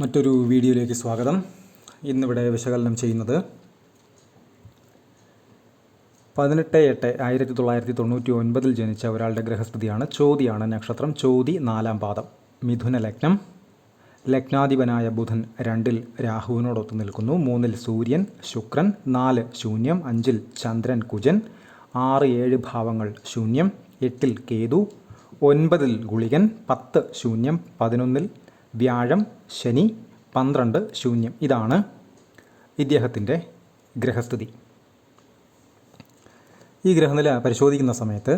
മറ്റൊരു വീഡിയോയിലേക്ക് സ്വാഗതം. ഇന്നിവിടെ വിശകലനം ചെയ്യുന്നത് 18/8/1999 ജനിച്ച ഒരാളുടെ ഗ്രഹസ്ഥിതിയാണ്. ചോതിയാണ് നക്ഷത്രം. ചോതി 4-ാം പാദം. മിഥുന ലഗ്നം. ലഗ്നാധിപനായ ബുധൻ 2-ൽ രാഹുവിനോടൊത്ത് നിൽക്കുന്നു. 3-ൽ സൂര്യൻ, ശുക്രൻ. 4 ശൂന്യം. 5-ൽ ചന്ദ്രൻ, കുജൻ. 6-7 ഭാവങ്ങൾ ശൂന്യം. 8-ൽ കേതു. 9-ൽ ഗുളികൻ. 10 ശൂന്യം. 11-ൽ വ്യാഴം, ശനി. 12 ശൂന്യം. ഇതാണ് ഇദ്ദേഹത്തിൻ്റെ ഗ്രഹസ്ഥിതി. ഈ ഗ്രഹനില പരിശോധിക്കുന്ന സമയത്ത്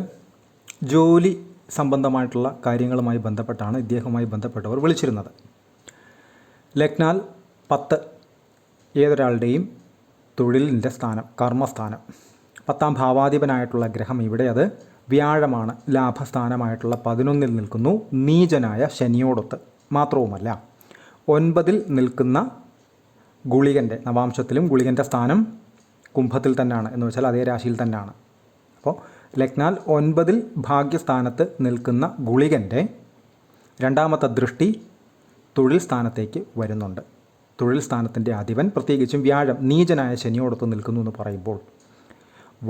ജോലി സംബന്ധമായിട്ടുള്ള കാര്യങ്ങളുമായി ബന്ധപ്പെട്ടാണ് ഇദ്ദേഹവുമായി ബന്ധപ്പെട്ടവർ വിളിച്ചിരുന്നത്. ലഗ്നാൽ 10 ഏതൊരാളുടെയും തൊഴിലിൻ്റെ സ്ഥാനം, കർമ്മസ്ഥാനം. 10-ാം ഭാവാധിപനായിട്ടുള്ള ഗ്രഹം ഇവിടെ അത് വ്യാഴമാണ്. ലാഭസ്ഥാനമായിട്ടുള്ള 11-ൽ നിൽക്കുന്നു, നീചനായ ശനിയോടൊത്ത്. മാത്രവുമല്ല 9-ൽ നിൽക്കുന്ന ഗുളികൻ്റെ നവാംശത്തിലും ഗുളികൻ്റെ സ്ഥാനം കുംഭത്തിൽ തന്നെയാണ്. എന്ന് വെച്ചാൽ അതേ രാശിയിൽ തന്നെയാണ്. അപ്പോൾ ലഗ്നാൽ 9-ൽ ഭാഗ്യസ്ഥാനത്ത് നിൽക്കുന്ന ഗുളികൻ്റെ 2ാമത്തെ ദൃഷ്ടി തൊഴിൽ സ്ഥാനത്തേക്ക് വരുന്നുണ്ട്. തൊഴിൽ സ്ഥാനത്തിൻ്റെ അധിപൻ, പ്രത്യേകിച്ചും വ്യാഴം നീചനായ ശനിയോടൊത്ത് നിൽക്കുന്നു എന്ന് പറയുമ്പോൾ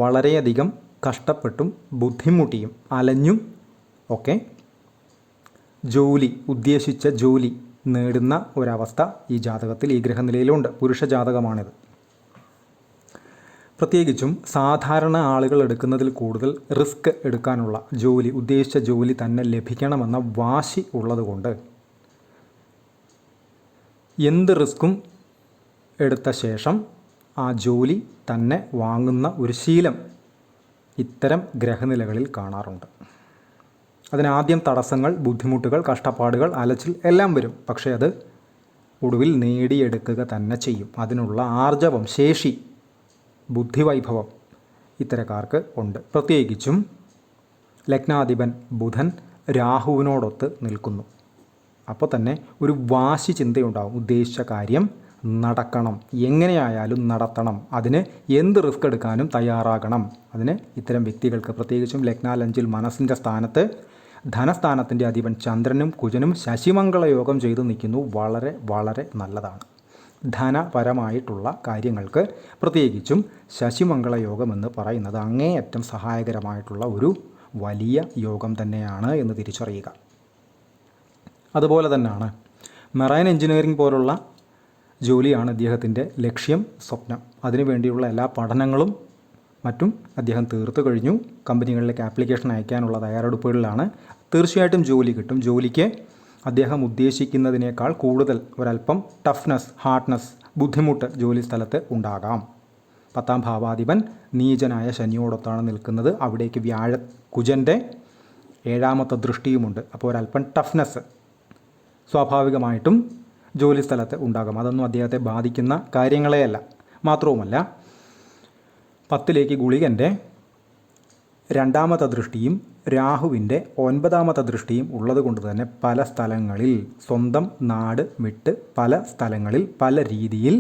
വളരെയധികം കഷ്ടപ്പെട്ടും ബുദ്ധിമുട്ടിയും അലഞ്ഞും ഒക്കെ ജോലി, ഉദ്ദേശിച്ച ജോലി നേടുന്ന ഒരവസ്ഥ ഈ ജാതകത്തിൽ, ഈ ഗ്രഹനിലയിലുണ്ട്. പുരുഷ ജാതകമാണിത്. പ്രത്യേകിച്ചും സാധാരണ ആളുകൾ എടുക്കുന്നതിൽ കൂടുതൽ റിസ്ക് എടുക്കാനുള്ള ജോലി, ഉദ്ദേശിച്ച ജോലി തന്നെ ലഭിക്കണമെന്ന വാശി ഉള്ളതുകൊണ്ട് എന്ത് റിസ്ക്കും എടുത്ത ശേഷം ആ ജോലി തന്നെ വാങ്ങുന്ന ഒരു ശീലം ഇത്തരം ഗ്രഹനിലകളിൽ കാണാറുണ്ട്. അതിനാദ്യം തടസ്സങ്ങൾ, ബുദ്ധിമുട്ടുകൾ, കഷ്ടപ്പാടുകൾ, അലച്ചിൽ എല്ലാം വരും. പക്ഷേ അത് ഒടുവിൽ നേടിയെടുക്കുക തന്നെ ചെയ്യും. അതിനുള്ള ആർജവം, ശേഷി, ബുദ്ധിവൈഭവം ഇത്തരക്കാർക്ക് ഉണ്ട്. പ്രത്യേകിച്ചും ലഗ്നാധിപൻ ബുധൻ രാഹുവിനോടൊത്ത് നിൽക്കുന്നു. അപ്പോൾ തന്നെ ഒരു വാശി ചിന്തയുണ്ടാകും. ഉദ്ദേശിച്ച കാര്യം നടക്കണം, എങ്ങനെയായാലും നടത്തണം, അതിന് എന്ത് റിസ്ക് എടുക്കാനും തയ്യാറാകണം. അതിന് ഇത്തരം വ്യക്തികൾക്ക്, പ്രത്യേകിച്ചും ലഗ്നാൽ 5-ൽ മനസ്സിൻ്റെ സ്ഥാനത്ത് ധനസ്ഥാനത്തിൻ്റെ അധിപൻ ചന്ദ്രനും കുജനും ശശിമംഗള യോഗം ചെയ്തു നിൽക്കുന്നു. വളരെ വളരെ നല്ലതാണ്. ധനപരമായിട്ടുള്ള കാര്യങ്ങൾക്ക് പ്രത്യേകിച്ചും ശശിമംഗള യോഗം എന്ന് പറയുന്നത് അങ്ങേയറ്റം സഹായകരമായിട്ടുള്ള ഒരു വലിയ യോഗം തന്നെയാണ് എന്ന് തിരിച്ചറിയുക. അതുപോലെ തന്നെയാണ് മെറൈൻ എഞ്ചിനീയറിംഗ് പോലുള്ള ജോലിയാണ് അദ്ദേഹത്തിൻ്റെ ലക്ഷ്യം, സ്വപ്നം. അതിനുവേണ്ടിയുള്ള എല്ലാ പഠനങ്ങളും മറ്റും അദ്ദേഹം തീർത്തു കഴിഞ്ഞു. കമ്പനികളിലേക്ക് ആപ്ലിക്കേഷൻ അയക്കാനുള്ള തയ്യാറെടുപ്പുകളിലാണ്. തീർച്ചയായിട്ടും ജോലി കിട്ടും. ജോലിക്ക് അദ്ദേഹം ഉദ്ദേശിക്കുന്നതിനേക്കാൾ കൂടുതൽ ഒരല്പം ടഫ്നെസ്, ഹാർഡ്നെസ്, ബുദ്ധിമുട്ട് ജോലി സ്ഥലത്ത് ഉണ്ടാകാം. 10-ാം ഭാവാധിപൻ നീചനായ ശനിയോടൊത്താണ് നിൽക്കുന്നത്. അവിടേക്ക് കുജൻ്റെ 7ാമത്തെ ദൃഷ്ടിയുമുണ്ട്. അപ്പോൾ ഒരല്പം ടഫ്നെസ് സ്വാഭാവികമായിട്ടും ജോലി സ്ഥലത്ത് ഉണ്ടാകും. അതൊന്നും അദ്ദേഹത്തെ ബാധിക്കുന്ന കാര്യങ്ങളെയല്ല. മാത്രവുമല്ല 10ലേക്ക് ഗുളികൻ്റെ 2ാമത്തെ ദൃഷ്ടിയും രാഹുവിൻ്റെ 9ാമത്തെ ദൃഷ്ടിയും ഉള്ളതുകൊണ്ട് തന്നെ പല സ്ഥലങ്ങളിൽ സ്വന്തം നാട് വിട്ട് പല സ്ഥലങ്ങളിൽ പല രീതിയിൽ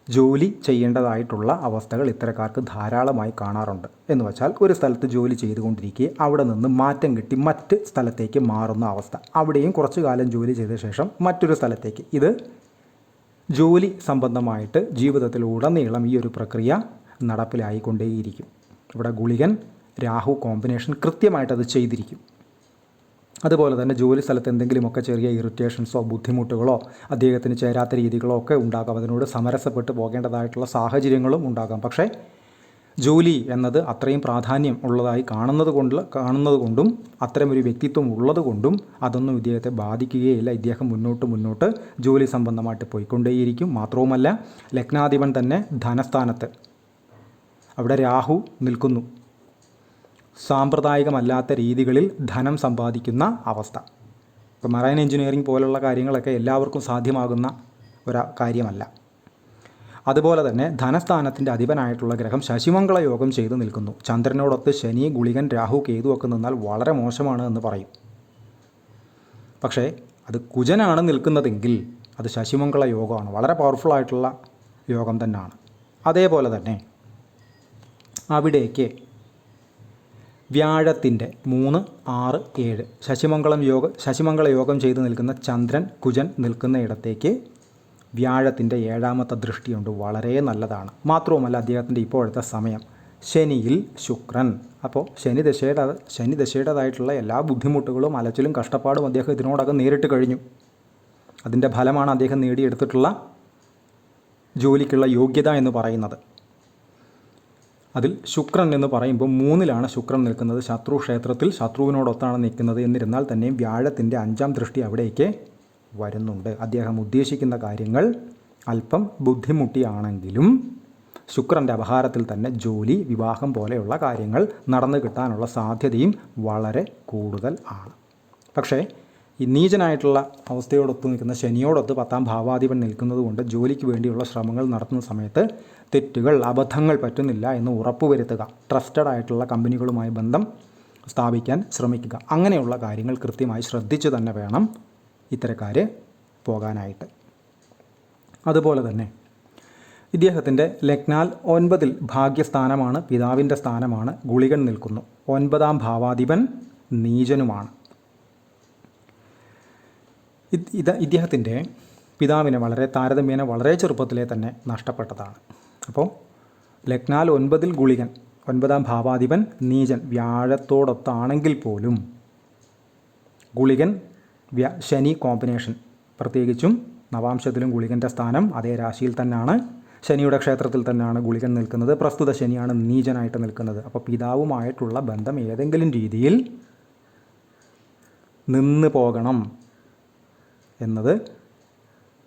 ജോലി ചെയ്യേണ്ടതായിട്ടുള്ള അവസ്ഥകൾ ഇത്തരക്കാർക്ക് ധാരാളമായി കാണാറുണ്ട്. എന്ന് വെച്ചാൽ ഒരു സ്ഥലത്ത് ജോലി ചെയ്തുകൊണ്ടിരിക്കെ അവിടെ നിന്ന് മാറ്റം കിട്ടി മറ്റ് സ്ഥലത്തേക്ക് മാറുന്ന അവസ്ഥ. അവിടെയും കുറച്ചു കാലം ജോലി ചെയ്ത ശേഷം മറ്റൊരു സ്ഥലത്തേക്ക്. ഇത് ജോലി സംബന്ധമായിട്ട് ജീവിതത്തിലുടനീളം ഈ ഒരു പ്രക്രിയ നടപ്പിലായിക്കൊണ്ടേയിരിക്കും. ഇവിടെ ഗുളികൻ രാഹു കോമ്പിനേഷൻ കൃത്യമായിട്ടത് ചെയ്തിരിക്കും. അതുപോലെ തന്നെ ജോലി സ്ഥലത്ത് എന്തെങ്കിലുമൊക്കെ ചെറിയ ഇറിറ്റേഷൻസോ ബുദ്ധിമുട്ടുകളോ അദ്ദേഹത്തിന് ചേരാത്ത രീതികളോ ഒക്കെ ഉണ്ടാകാം. അതിനോട് സമരസപ്പെട്ട് പോകേണ്ടതായിട്ടുള്ള സാഹചര്യങ്ങളും ഉണ്ടാകാം. പക്ഷേ ജോലി എന്നത് അത്രയും പ്രാധാന്യം ഉള്ളതായി കാണുന്നതുകൊണ്ടും അത്തരമൊരു വ്യക്തിത്വം ഉള്ളതുകൊണ്ടും അതൊന്നും ഇദ്ദേഹത്തെ ബാധിക്കുകയില്ല. ഇദ്ദേഹം മുന്നോട്ട് ജോലി സംബന്ധമായിട്ട് പോയിക്കൊണ്ടേയിരിക്കും. മാത്രവുമല്ല ലഗ്നാധിപൻ തന്നെ ധനസ്ഥാനത്ത്, അവിടെ രാഹു നിൽക്കുന്നു. സാമ്പ്രദായികമല്ലാത്ത രീതികളിൽ ധനം സമ്പാദിക്കുന്ന അവസ്ഥ. ഇപ്പോൾ മറൈൻ എഞ്ചിനീയറിംഗ് പോലുള്ള കാര്യങ്ങളൊക്കെ എല്ലാവർക്കും സാധ്യമാകുന്ന ഒരു കാര്യമല്ല. അതുപോലെ തന്നെ ധനസ്ഥാനത്തിൻ്റെ അധിപനായിട്ടുള്ള ഗ്രഹം ശശിമംഗള യോഗം ചെയ്തു നിൽക്കുന്നു. ചന്ദ്രനോടൊത്ത് ശനി, ഗുളികൻ, രാഹു, കേതു ഒക്കെ നിന്നാൽ വളരെ മോശമാണ് എന്ന് പറയും. പക്ഷേ അത് കുജനാണ് നിൽക്കുന്നതെങ്കിൽ അത് ശശിമംഗള യോഗമാണ്. വളരെ പവർഫുള്ളായിട്ടുള്ള യോഗം തന്നെയാണ്. അതേപോലെ തന്നെ അവിടേക്ക് വ്യാഴത്തിൻ്റെ 3, 6, 7 ശശിമംഗള യോഗം ചെയ്ത് നിൽക്കുന്ന ചന്ദ്രൻ കുജൻ നിൽക്കുന്ന ഇടത്തേക്ക് വ്യാഴത്തിൻ്റെ 7ാമത്തെ ദൃഷ്ടിയുണ്ട്. വളരെ നല്ലതാണ്. മാത്രവുമല്ല അദ്ദേഹത്തിൻ്റെ ഇപ്പോഴത്തെ സമയം ശനിയിൽ ശുക്രൻ. അപ്പോൾ ശനി ദശയുടേതായിട്ടുള്ള എല്ലാ ബുദ്ധിമുട്ടുകളും അലച്ചിലും കഷ്ടപ്പാടും അദ്ദേഹം ഇതിനോടകം നേരിട്ട് കഴിഞ്ഞു. അതിൻ്റെ ഫലമാണ് അദ്ദേഹം നേടിയെടുത്തിട്ടുള്ള ജോലിക്കുള്ള യോഗ്യത എന്ന് പറയുന്നത്. അതിൽ ശുക്രൻ എന്ന് പറയുമ്പോൾ 3ലാണ് ശുക്രൻ നിൽക്കുന്നത്. ശത്രു ക്ഷേത്രത്തിൽ ശത്രുവിനോടൊത്താണ് നിൽക്കുന്നത്. എന്നിരുന്നാൽ തന്നെയും വ്യാഴത്തിൻ്റെ 5ാം ദൃഷ്ടി അവിടേക്ക് വരുന്നുണ്ട്. അദ്ദേഹം ഉദ്ദേശിക്കുന്ന കാര്യങ്ങൾ അല്പം ബുദ്ധിമുട്ടിയാണെങ്കിലും ശുക്രൻ്റെ അപഹാരത്തിൽ തന്നെ ജോലി, വിവാഹം പോലെയുള്ള കാര്യങ്ങൾ നടന്നു കിട്ടാനുള്ള സാധ്യതയും വളരെ കൂടുതൽ ആണ്. പക്ഷേ ഈ നീചനായിട്ടുള്ള അവസ്ഥയോടൊത്ത് നിൽക്കുന്ന ശനിയോടൊത്ത് 10ാം ഭാവാധിപൻ നിൽക്കുന്നത് കൊണ്ട് ജോലിക്ക് വേണ്ടിയുള്ള ശ്രമങ്ങൾ നടത്തുന്ന സമയത്ത് തെറ്റുകൾ, അബദ്ധങ്ങൾ പറ്റുന്നില്ല എന്ന് ഉറപ്പുവരുത്തുക. ട്രസ്റ്റഡ് ആയിട്ടുള്ള കമ്പനികളുമായി ബന്ധം സ്ഥാപിക്കാൻ ശ്രമിക്കുക. അങ്ങനെയുള്ള കാര്യങ്ങൾ കൃത്യമായി ശ്രദ്ധിച്ചു തന്നെ വേണം ഇത്തരക്കാർ പോകാനായിട്ട്. അതുപോലെ തന്നെ ഇദ്ദേഹത്തിൻ്റെ ലഗ്നാൽ 9ൽ ഭാഗ്യസ്ഥാനമാണ്, പിതാവിൻ്റെ സ്ഥാനമാണ്. ഗുളികൻ നിൽക്കുന്നു. 9ാം ഭാവാധിപൻ നീചനുമാണ്. ഇദ്ദേഹത്തിൻ്റെ പിതാവിനെ താരതമ്യേന വളരെ ചെറുപ്പത്തിലെ തന്നെ നഷ്ടപ്പെട്ടതാണ്. അപ്പോൾ ലഗ്നാൽ 9ൽ ഗുളികൻ, 9ാം ഭാവാധിപൻ നീചൻ, വ്യാഴത്തോടൊത്താണെങ്കിൽ പോലും ഗുളികൻ ശനി കോമ്പിനേഷൻ, പ്രത്യേകിച്ചും നവാംശത്തിലും ഗുളികൻ്റെ സ്ഥാനം അതേ രാശിയിൽ തന്നെയാണ്. ശനിയുടെ ക്ഷേത്രത്തിൽ തന്നെയാണ് ഗുളികൻ നിൽക്കുന്നത്. പ്രസ്തുത ശനിയാണ് നീചനായിട്ട് നിൽക്കുന്നത്. അപ്പോൾ പിതാവുമായിട്ടുള്ള ബന്ധം ഏതെങ്കിലും രീതിയിൽ നിന്ന് പോകണം എന്നത്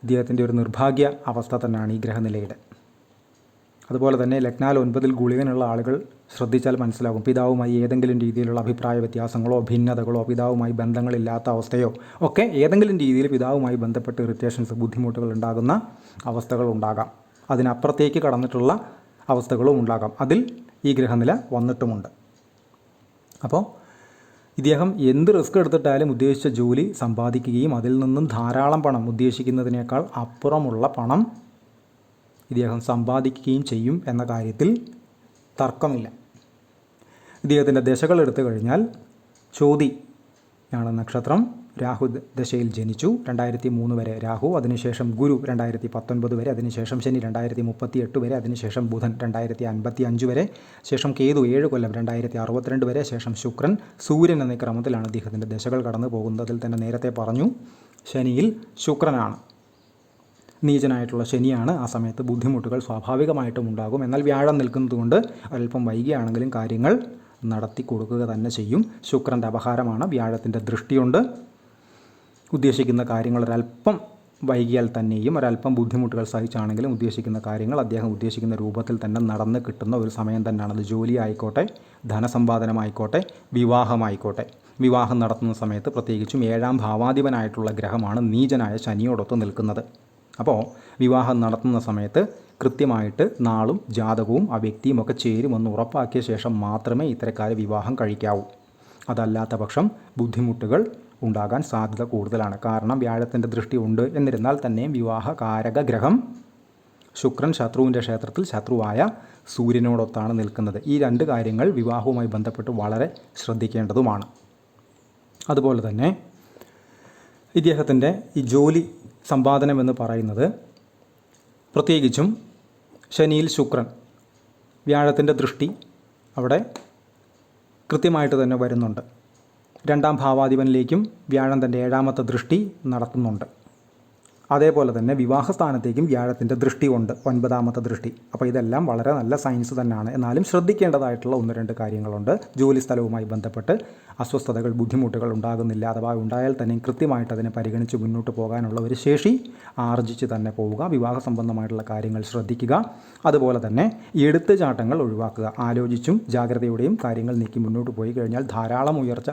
ഇദ്ദേഹത്തിൻ്റെ ഒരു നിർഭാഗ്യ അവസ്ഥ തന്നെയാണ് ഈ ഗ്രഹനിലയുടെ. അതുപോലെ തന്നെ ലഗ്നാൽ 9ൽ ഗുളികനുള്ള ആളുകൾ ശ്രദ്ധിച്ചാൽ മനസ്സിലാകും, പിതാവുമായി ഏതെങ്കിലും രീതിയിലുള്ള അഭിപ്രായ വ്യത്യാസങ്ങളോ ഭിന്നതകളോ പിതാവുമായി ബന്ധങ്ങളില്ലാത്ത അവസ്ഥയോ ഒക്കെ ഏതെങ്കിലും രീതിയിൽ പിതാവുമായി ബന്ധപ്പെട്ട് ഇറിറ്റേഷൻസ്, ബുദ്ധിമുട്ടുകൾ ഉണ്ടാകുന്ന അവസ്ഥകൾ ഉണ്ടാകാം. അതിനപ്പുറത്തേക്ക് കടന്നിട്ടുള്ള അവസ്ഥകളും ഉണ്ടാകാം. അതിൽ ഈ ഗ്രഹനില വന്നിട്ടുമുണ്ട്. അപ്പോൾ ഇദ്ദേഹം എന്ത് റിസ്ക് എടുത്തിട്ടാലും ഉദ്ദേശിച്ച ജോലി സമ്പാദിക്കുകയും അതിൽ നിന്നും ധാരാളം പണം, ഉദ്ദേശിക്കുന്നതിനേക്കാൾ അപ്പുറമുള്ള പണം ഇദ്ദേഹം സമ്പാദിക്കുകയും ചെയ്യും എന്ന കാര്യത്തിൽ തർക്കമില്ല. ഇദ്ദേഹത്തിൻ്റെ ദശകൾ എടുത്തു കഴിഞ്ഞാൽ ചോതി ആണ് നക്ഷത്രം. രാഹു ദശയിൽ ജനിച്ചു. 2003 വരെ രാഹു, അതിനുശേഷം ഗുരു 2019 വരെ, അതിനുശേഷം ശനി 2038 വരെ, അതിനുശേഷം ബുധൻ 2055 വരെ, ശേഷം കേതു 7 കൊല്ലം 2062 വരെ, ശേഷം ശുക്രൻ, സൂര്യൻ എന്ന ക്രമത്തിലാണ് ഇദ്ദേഹത്തിൻ്റെ ദശകൾ കടന്നു പോകുന്നത്. അതിൽ തന്നെ നേരത്തെ പറഞ്ഞു ശനിയിൽ ശുക്രനാണ്, നീചനായിട്ടുള്ള ശനിയാണ്. ആ സമയത്ത് ബുദ്ധിമുട്ടുകൾ സ്വാഭാവികമായിട്ടും ഉണ്ടാകും. എന്നാൽ വ്യാഴം നിൽക്കുന്നതുകൊണ്ട് അല്പം വൈകിയാണെങ്കിലും കാര്യങ്ങൾ നടത്തി കൊടുക്കുക തന്നെ ചെയ്യും. ശുക്രൻ്റെ അപഹാരമാണ്, വ്യാഴത്തിൻ്റെ ദൃഷ്ടിയുണ്ട്. ഉദ്ദേശിക്കുന്ന കാര്യങ്ങൾ ഒരല്പം വൈകിയാൽ തന്നെയും ഒരല്പം ബുദ്ധിമുട്ടുകൾ സഹിച്ചാണെങ്കിലും ഉദ്ദേശിക്കുന്ന കാര്യങ്ങൾ അദ്ദേഹം ഉദ്ദേശിക്കുന്ന രൂപത്തിൽ തന്നെ നടന്ന് കിട്ടുന്ന ഒരു സമയം തന്നെയാണ്. അത് ജോലി ആയിക്കോട്ടെ, ധനസമ്പാദനമായിക്കോട്ടെ, വിവാഹമായിക്കോട്ടെ. വിവാഹം നടത്തുന്ന സമയത്ത് പ്രത്യേകിച്ചും 7ാം ഭാവാധിപനായിട്ടുള്ള ഗ്രഹമാണ് നീചനായ ശനിയോടൊത്ത് നിൽക്കുന്നത്. അപ്പോൾ വിവാഹം നടത്തുന്ന സമയത്ത് കൃത്യമായിട്ട് നാളും ജാതകവും ആ വ്യക്തിയും ഒക്കെ ചേരുമെന്ന് ഉറപ്പാക്കിയ ശേഷം മാത്രമേ ഇത്തരക്കാർ വിവാഹം കഴിക്കാവൂ. അതല്ലാത്ത പക്ഷം ബുദ്ധിമുട്ടുകൾ ഉണ്ടാകാൻ സാധ്യത കൂടുതലാണ്. കാരണം വ്യാഴത്തിൻ്റെ ദൃഷ്ടി ഉണ്ട്. എന്നിരുന്നാൽ തന്നെയും വിവാഹകാരക ഗ്രഹം ശുക്രൻ ശത്രുവിൻ്റെ ക്ഷേത്രത്തിൽ ശത്രുവായ സൂര്യനോടൊത്താണ് നിൽക്കുന്നത്. ഈ 2 കാര്യങ്ങൾ വിവാഹവുമായി ബന്ധപ്പെട്ട് വളരെ ശ്രദ്ധിക്കേണ്ടതുമാണ്. അതുപോലെ തന്നെ ഇദ്ദേഹത്തിൻ്റെ ഈ ജോലി സമ്പാദനം എന്ന് പറയുന്നത് പ്രത്യേകിച്ചും ശനിയിൽ ശുക്രൻ, വ്യാഴത്തിൻ്റെ ദൃഷ്ടി അവിടെ കൃത്യമായിട്ട് തന്നെ വരുന്നുണ്ട്. 2ാം ഭാവാധിപനിലേക്കും വ്യാഴം തൻ്റെ 7ാമത്തെ ദൃഷ്ടി നടത്തുന്നുണ്ട്. അതേപോലെ തന്നെ വിവാഹസ്ഥാനത്തേക്കും വ്യാഴത്തിൻ്റെ ദൃഷ്ടി ഉണ്ട്, 9ാമത്തെ ദൃഷ്ടി. അപ്പോൾ ഇതെല്ലാം വളരെ നല്ല സയൻസ് തന്നെയാണ്. എന്നാലും ശ്രദ്ധിക്കേണ്ടതായിട്ടുള്ള 1-2 കാര്യങ്ങളുണ്ട്. ജോലി സ്ഥലവുമായി ബന്ധപ്പെട്ട് അസ്വസ്ഥതകൾ, ബുദ്ധിമുട്ടുകൾ ഉണ്ടാകുന്നില്ല. അഥവാ ഉണ്ടായാൽ തന്നെ കൃത്യമായിട്ട് അതിനെ പരിഗണിച്ച് മുന്നോട്ട് പോകാനുള്ള ഒരു ശേഷി ആർജിച്ച് തന്നെ പോവുക. വിവാഹ സംബന്ധമായിട്ടുള്ള കാര്യങ്ങൾ ശ്രദ്ധിക്കുക. അതുപോലെ തന്നെ എടുത്തുചാട്ടങ്ങൾ ഒഴിവാക്കുക. ആലോചിച്ചും ജാഗ്രതയോടെയും കാര്യങ്ങൾ നീക്കി മുന്നോട്ട് പോയി കഴിഞ്ഞാൽ ധാരാളം ഉയർച്ച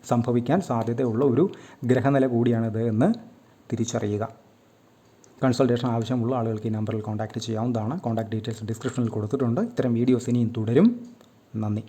സംഭവിക്കാൻ സാധ്യതയുള്ള ഒരു ഗ്രഹനില കൂടിയാണിത് എന്ന് തിരിച്ചറിയുക. കൺസൾട്ടേഷൻ ആവശ്യമുള്ള ആളുകൾക്ക് ഈ നമ്പറിൽ കോൺടാക്റ്റ് ചെയ്യാവുന്നതാണ്. കോൺടാക്ട് ഡീറ്റെയിൽസ് ഡിസ്ക്രിപ്ഷനിൽ കൊടുത്തിട്ടുണ്ട്. ഇത്തരം വീഡിയോസ് ഇനിയും തുടരും. നന്ദി.